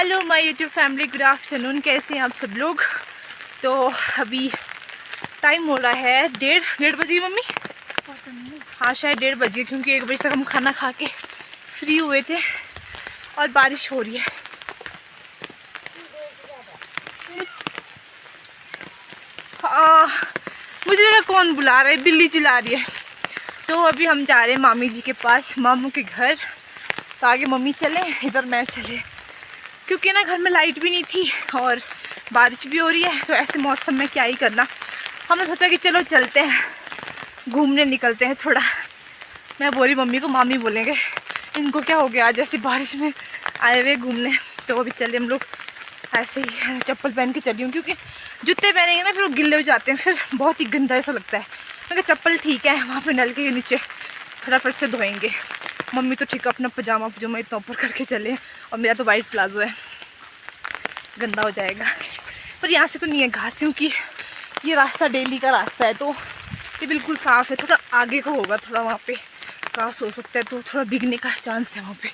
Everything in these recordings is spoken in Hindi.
Hello my YouTube family, good afternoon. कैसे हैं आप सब लोग? तो अभी टाइम हो रहा है डेढ़ बजे मम्मी। हाँ शायद 1:30 बजे, क्योंकि 1 बजे तक हम खाना खा के फ्री हुए थे और बारिश हो रही है। मुझे लगा कौन बुला रहा है, बिल्ली चिल्ला रही है। तो अभी हम जा रहे हैं मामी जी के पास, मामू के घर। तो आगे मम्मी चले, इधर मैं चले, क्योंकि ना घर में लाइट भी नहीं थी और बारिश भी हो रही है। तो ऐसे मौसम में क्या ही करना, हमने सोचा कि चलो चलते हैं, घूमने निकलते हैं थोड़ा। मैं बोली मम्मी को, मामी बोलेंगे इनको क्या हो गया आज ऐसी बारिश में आए हुए घूमने। तो अभी चले हम लोग ऐसे ही, चप्पल पहन के चली हूँ, क्योंकि जूते पहनेंगे ना फिर वो गिल्ले हो जाते हैं, फिर बहुत ही गंदा ऐसा लगता है। मैं कहा चप्पल ठीक है, वहाँ पे नल के नीचे फटाफट से धोएंगे। मम्मी तो ठीक है, अपना पजामा इतना ऊपर करके चले, और मेरा तो वाइट प्लाजो है, गंदा हो जाएगा। पर यहाँ से तो नहीं है घास, क्योंकि ये रास्ता डेली का रास्ता है, तो ये बिल्कुल साफ़ है। थोड़ा आगे को होगा, थोड़ा वहाँ पे घास हो सकता है, तो थोड़ा भीगने का चांस है वहाँ पे।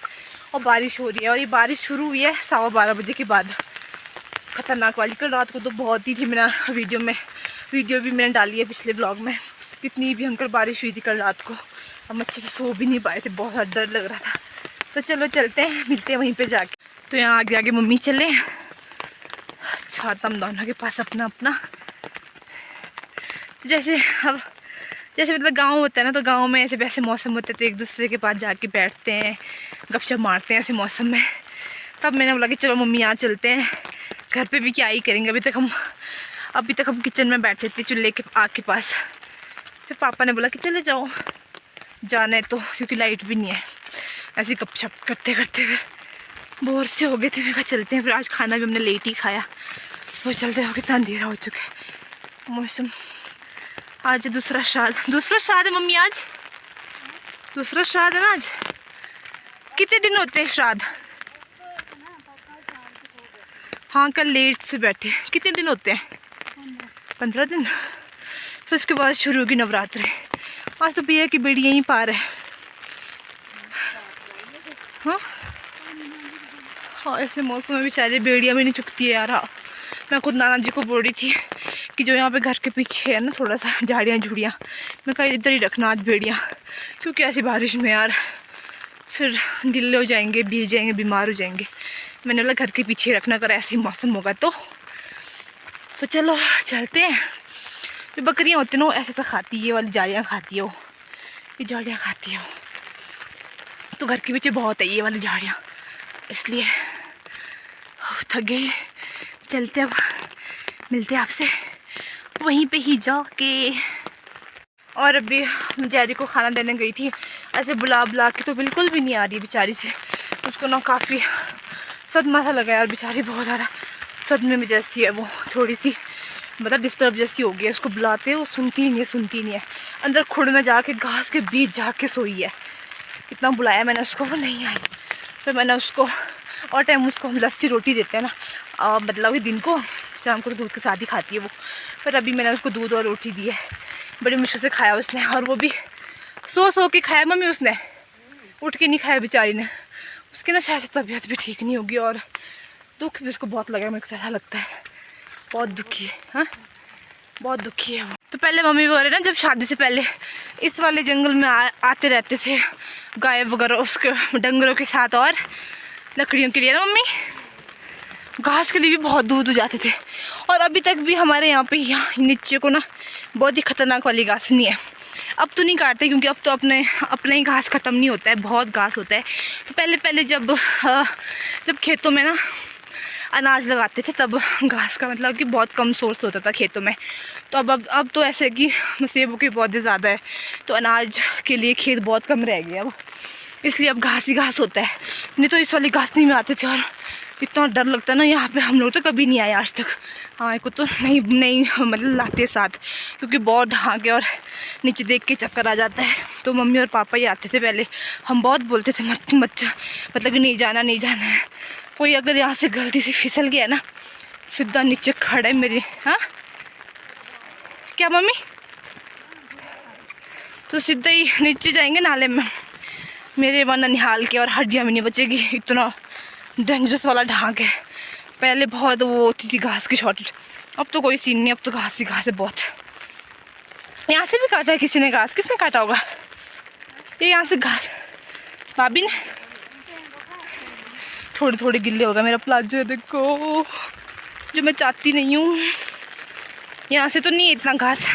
और बारिश हो रही है, और ये बारिश शुरू हुई है 12:15 बजे के बाद, ख़तरनाक वाली। कल रात को तो बहुत ही थी, मैंने वीडियो भी मैंने डाली है पिछले ब्लॉग में। कितनी भयंकर बारिश हुई थी कल रात को, हम अच्छे से सो भी नहीं पाए थे, बहुत डर लग रहा था। तो चलो चलते हैं, मिलते हैं वहीं पे जाके। तो यहाँ आगे आगे मम्मी चले, छाता हम दोनों के पास अपना अपना। तो जैसे मतलब गांव होता है ना, तो गांव में ऐसे वैसे मौसम होते हैं, तो एक दूसरे के पास जाके बैठते हैं, गपशप मारते हैं ऐसे मौसम में। तब मैंने बोला कि चलो मम्मी यहाँ चलते हैं। घर पे भी क्या ही करेंगे, अभी तक हम किचन में बैठे थे चूल्हे के आग के पास। फिर पापा ने बोला कि चले जाओ, जाना है तो, क्योंकि लाइट भी नहीं है। ऐसे गपशप करते करते फिर बोर से हो गए थे। मैं कहा चलते हैं। फिर आज खाना भी हमने लेट ही खाया, वो चलते हो कितना अंधेरा हो चुका है। मौसम आज दूसरा श्राद्ध है मम्मी, आज दूसरा श्राद्ध है ना आज। कितने दिन होते हैं श्राद्ध? हाँ कल लेट से बैठे। कितने दिन होते हैं? 15 दिन। फिर उसके बाद शुरू होगी नवरात्रि। आज तो भैया की बेड़ी यहीं पार है। हाँ हाँ, ऐसे मौसम में बेचारे बेड़ियाँ भी नहीं चुकती है यार। हाँ, मैं खुद नाना जी को बोल रही थी कि जो यहाँ पे घर के पीछे है ना थोड़ा सा झाड़ियाँ झुड़ियाँ, मैं कहा इधर ही रखना आज बेड़ियाँ, क्योंकि ऐसी बारिश में यार फिर गिल्ले हो जाएंगे, भीग जाएंगे, बीमार हो जाएंगे। मैंने बोला घर के पीछे रखना, कर ऐसे ही मौसम होगा तो चलो चलते हैं। जो बकरियाँ होती हैं ना वो ऐसा खाती है, ये वाली जालियाँ खाती है, वो ये झाड़ियाँ खाती है। तो घर के पीछे बहुत है ये वाली झाड़ियाँ, इसलिए थक गई। चलते, अब मिलते हैं आपसे वहीं पे ही जाके। और अभी जैरी को खाना देने गई थी, ऐसे बुला के तो बिल्कुल भी नहीं आ रही बेचारी से। उसको ना काफ़ी सदमा सा लगा यार, बेचारी बहुत ज़्यादा सदमे में जैसी है वो, थोड़ी सी मतलब डिस्टर्ब जैसी हो गई है। उसको बुलाते वो सुनती नहीं है। अंदर खुड़ में जाके घास के बीच जाके सोई है। इतना बुलाया मैंने उसको, वो नहीं आई। फिर मैंने उसको और टाइम उसको हम लस्सी रोटी देते हैं ना, मतलब कि दिन को, शाम को तो दूध के साथ ही खाती है वो। पर अभी मैंने उसको दूध और रोटी दी है, बड़ी मुश्किल से खाया उसने, और वो भी सो के खाया मम्मी, उसने उठ के नहीं खाया बेचारी ने। उसकी ना शायद तबीयत भी ठीक नहीं होगी, और दुख भी उसको बहुत लगा, मेरे को ऐसा लगता है बहुत दुखी है। हाँ बहुत दुखी है वो। तो पहले मम्मी बोल रहे ना, जब शादी से पहले इस वाले जंगल में आते रहते थे गाय वगैरह उसके डंगरों के साथ, और लकड़ियों के लिए ना मम्मी, घास के लिए भी बहुत दूर जाते थे। और अभी तक भी हमारे यहाँ पे नीचे को ना बहुत ही खतरनाक वाली घास नहीं है। अब तो नहीं काटते, क्योंकि अब तो अपने ही घास ख़त्म नहीं होता है, बहुत घास होता है। तो पहले जब खेतों में ना अनाज लगाते थे, तब घास का मतलब कि बहुत कम सोर्स होता था खेतों में। तो अब तो ऐसे कि सेबों के पौधे ज़्यादा है, तो अनाज के लिए खेत बहुत कम रह गया अब, इसलिए अब घास ही घास होता है। नहीं तो इस वाली घास नहीं में आते थे, और इतना डर लगता है ना यहाँ पे। हम लोग तो कभी नहीं आए आज तक, हमारे को तो नहीं मतलब लाते साथ, क्योंकि बहुत ढांके और नीचे देख के चक्कर आ जाता है। तो मम्मी और पापा ही आते थे पहले। हम बहुत बोलते थे मत मतलब कि नहीं जाना है। कोई अगर यहाँ से गलती से फिसल गया ना, सीधा नीचे खड़े मेरे। हाँ क्या मम्मी? तो सीधा ही नीचे जाएंगे नाले में मेरे, वरना निहाल के, और हड्डियाँ भी नहीं बचेगी। इतना डेंजरस वाला ढांक है। पहले बहुत वो होती थी घास की शॉर्टेज, अब तो कोई सीन नहीं, अब तो घास ही घास है बहुत। यहाँ से भी काटा है किसी ने घास, किसने काटा होगा ये यहाँ से घास? भाभी ने। थोड़ी थोड़ी गिल्ले होगा मेरा प्लाजो, देखो जो मैं चाहती नहीं हूँ। यहाँ से तो नहीं इतना घास,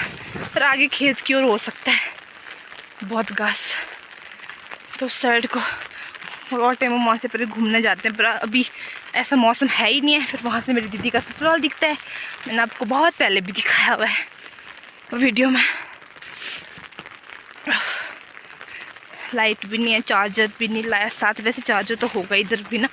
पर आगे खेत की ओर हो सकता है बहुत घास। तो साइड को और टाइम हम वहाँ से पहले घूमने जाते हैं, पर अभी ऐसा मौसम है ही नहीं है। फिर वहाँ से मेरी दीदी का ससुराल दिखता है, मैंने आपको बहुत पहले भी दिखाया हुआ है वीडियो में। लाइट भी नहीं है, चार्जर भी नहीं लाया साथ, वैसे चार्जर तो होगा इधर भी ना।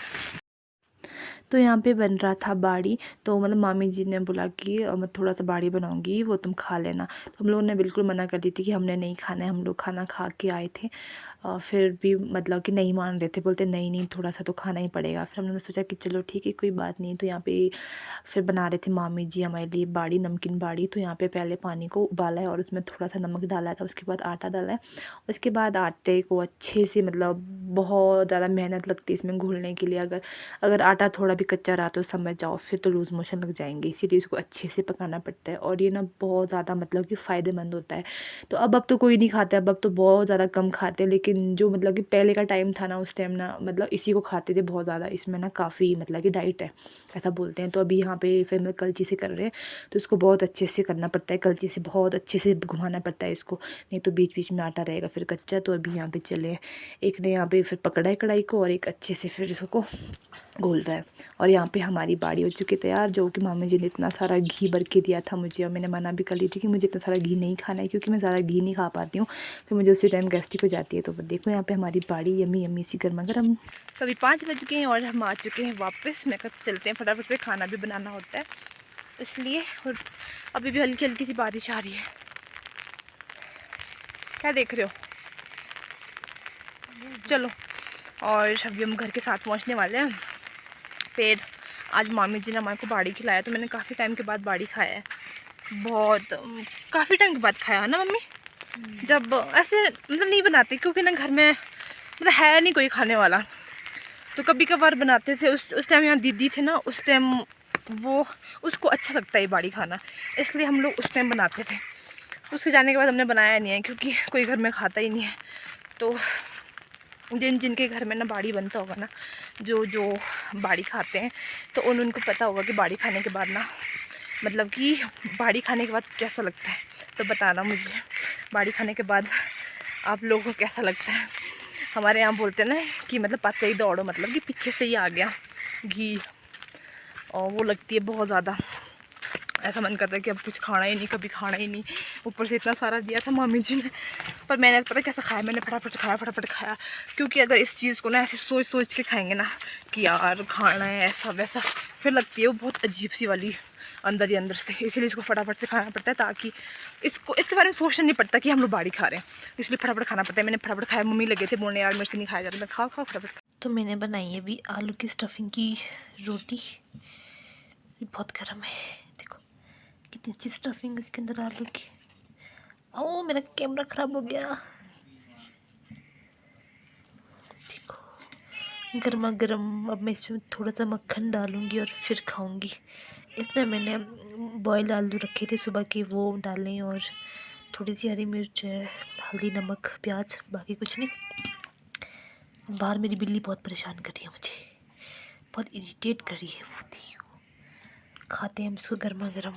तो यहाँ पे बन रहा था बाड़ी, तो मतलब मामी जी ने बोला कि मैं थोड़ा सा बाड़ी बनाऊंगी, वो तुम खा लेना। तो हम लोगों ने बिल्कुल मना कर दी थी कि हमने नहीं खाना है, हम लोग खाना खा के आए थे। फिर भी मतलब कि नहीं मान रहे थे, बोलते नहीं नहीं थोड़ा सा तो खाना ही पड़ेगा। फिर हमने सोचा कि चलो ठीक है कोई बात नहीं। तो यहाँ पे फिर बना रहे थे मामी जी हमारे लिए बाड़ी, नमकीन बाड़ी। तो यहाँ पे पहले पानी को उबाला है और उसमें थोड़ा सा नमक डाला था, उसके बाद आटा डाला है। उसके बाद आटे को अच्छे से, मतलब बहुत ज़्यादा मेहनत लगती है इसमें घोलने के लिए। अगर आटा थोड़ा भी कच्चा रहा तो समझ जाओ फिर तो लूज़ मोशन लग जाएंगे, इसीलिए इसको अच्छे से पकाना पड़ता है। और ये ना बहुत ज़्यादा मतलब कि फ़ायदेमंद होता है। तो अब तो कोई नहीं खाता, अब तो बहुत ज़्यादा कम खाते हैं। लेकिन जो मतलब कि पहले का टाइम था ना, उस टाइम ना मतलब इसी को खाते थे बहुत ज़्यादा। इसमें ना काफ़ी मतलब कि डाइट है ऐसा बोलते हैं। तो अभी यहाँ पे फिर मैं कलची से कर रहे हैं, तो इसको बहुत अच्छे से करना पड़ता है, कलची से बहुत अच्छे से घुमाना पड़ता है इसको, नहीं तो बीच बीच में आटा रहेगा फिर कच्चा। तो अभी यहाँ पे चले, एक ने यहाँ पे फिर पकड़ा है कढ़ाई को और एक अच्छे से फिर इसको घोल रहा है। और यहाँ पे हमारी बाड़ी हो चुकी तैयार, जो कि मामी जी ने इतना सारा घी भर के दिया था मुझे, और मैंने मना भी कर ली थी कि मुझे इतना सारा घी नहीं खाना है, क्योंकि मैं ज़्यादा घी नहीं खा पाती हूँ, फिर मुझे उसी टाइम गैस्ट्रिक हो जाती है। तो देखो यहाँ पे हमारी बाड़ी यम्मी यम्मी सी गर्मा गर्म। तो अभी 5 बज गए हैं और हम आ चुके हैं वापस। मैं कब चलते हैं फटाफट से, खाना भी बनाना होता है इसलिए। और अभी भी हल्की हल्की सी बारिश आ रही है। क्या देख रहे हो? चलो, और अभी हम घर के साथ पहुंचने वाले हैं। फिर आज मामी जी ने हमारे को बाड़ी खिलाया, तो मैंने काफ़ी टाइम के बाद बाड़ी खाया है, बहुत काफ़ी टाइम के बाद खाया है ना मम्मी। जब ऐसे मतलब नहीं बनाते, क्योंकि ना घर में मतलब है नहीं कोई खाने वाला, तो कभी कभार बनाते थे। उस टाइम यहाँ दीदी थे ना, उस टाइम वो उसको अच्छा लगता है बाड़ी खाना, इसलिए हम लोग उस टाइम बनाते थे। उसके जाने के बाद हमने बनाया नहीं है, क्योंकि कोई घर में खाता ही नहीं है। तो जिनके घर में ना बाड़ी बनता होगा ना, जो बाड़ी खाते हैं, तो उनको पता होगा कि बाड़ी खाने के बाद ना मतलब कि बाड़ी खाने के बाद कैसा लगता है। तो बताना मुझे बाड़ी खाने के बाद आप लोगों को कैसा लगता है। हमारे यहाँ बोलते हैं ना कि मतलब पास से ही दौड़ो, मतलब कि पीछे से ही आ गया घी, और वो लगती है बहुत ज़्यादा। ऐसा मन करता है कि अब कुछ खाना ही नहीं, कभी खाना ही नहीं। ऊपर से इतना सारा दिया था मामी जी ने, पर मैंने पता कैसा खाया, मैंने फटाफट खाया। क्योंकि अगर इस चीज़ को ना ऐसे सोच के खाएंगे ना कि यार खाना है ऐसा वैसा, फिर लगती है वो बहुत अजीब सी वाली अंदर ही अंदर से। इसीलिए इसको फटाफट से खाना पड़ता है, ताकि इसके बारे में सोचना नहीं पड़ता कि हम लोग बाड़ी खा रहे हैं, इसलिए फटाफट खाना पड़ता है। मैंने फटाफट खाया, मम्मी लगे थे बोलने यार मेरे से नहीं खाया जाता, मैं खाओ फटाफट। तो मैंने बनाई है अभी आलू की स्टफिंग की रोटी, बहुत गर्म है, देखो कितनी अच्छी स्टफिंग है इसके अंदर आलू की। ओ मेरा कैमरा ख़राब हो गया। देखो गर्मा गर्म। अब मैं इसमें थोड़ा सा मक्खन डालूंगी और फिर खाऊंगी। इसमें मैंने बॉयल आलू रखे थे सुबह के, वो डालें, और थोड़ी सी हरी मिर्च, हल्दी, नमक, प्याज, बाकी कुछ नहीं। बाहर मेरी बिल्ली बहुत परेशान कर रही है मुझे, बहुत इरिटेट कर रही है। खाते हैं हम इसको गर्मा गर्म।